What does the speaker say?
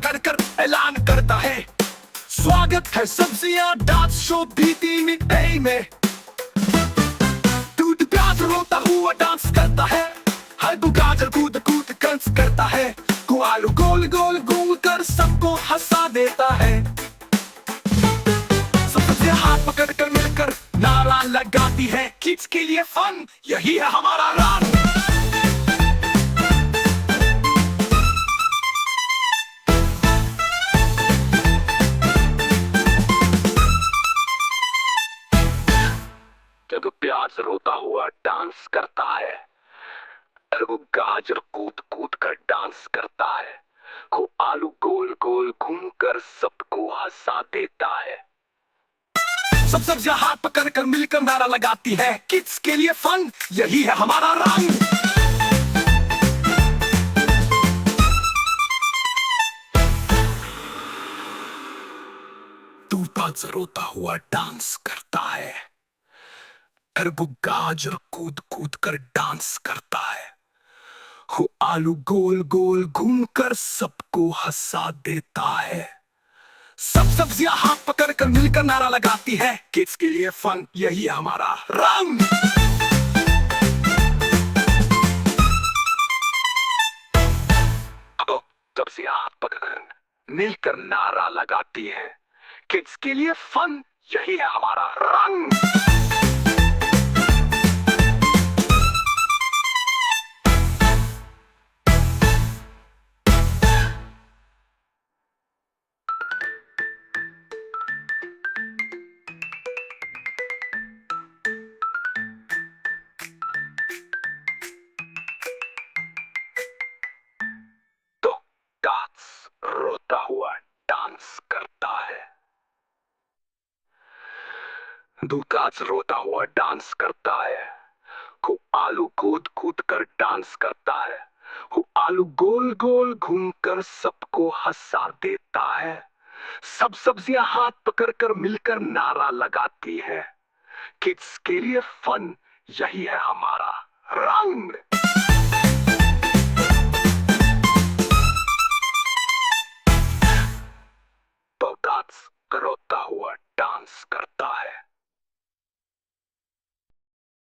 पकड़कर ऐलान करता है, स्वागत है सब्जियां डांस शो बीती मिठाई में। दूध प्याज रोता हुआ डांस करता है, हल्दू गाजर कूद कूद कंस करता है, को आलू गोल गोल गोल कर सबको हंसा देता है। सबसे हाथ पकड़कर मिलकर नारा लगाती है, किड्स के लिए फन यही है हमारा रंग। जब प्याज रोता हुआ डांस करता है, वो गाजर कूद कूद कर डांस करता है, को आलू गोल गोल घूम कर सबको हंसा देता है। सब सब्जियां हाथ पकड़ कर मिलकर नारा लगाती है, किड्स के लिए फन यही है हमारा रंग। तू प्याज रोता हुआ डांस करता है, वो गाजर कूद कूद कर डांस करता है, वो आलू गोल गोल घूम कर सबको हंसा देता है। सब सब्जियां हाथ पकड़ कर मिलकर नारा लगाती है, किड्स के लिए फन यही हमारा रंग। अब सब्जियां हाथ पकड़ मिलकर नारा लगाती है, किड्स के लिए फन यही है हमारा रंग। रोता हुआ डांस करता है, दूकाज रोता हुआ डांस करता है, को आलू कूद कूद कर डांस करता है, वो आलू गोल गोल घूम कर सबको हंसा देता है। सब सब्जियां हाथ पकड़कर मिलकर नारा लगाती है, किड्स के लिए फन यही है हमारा रंग।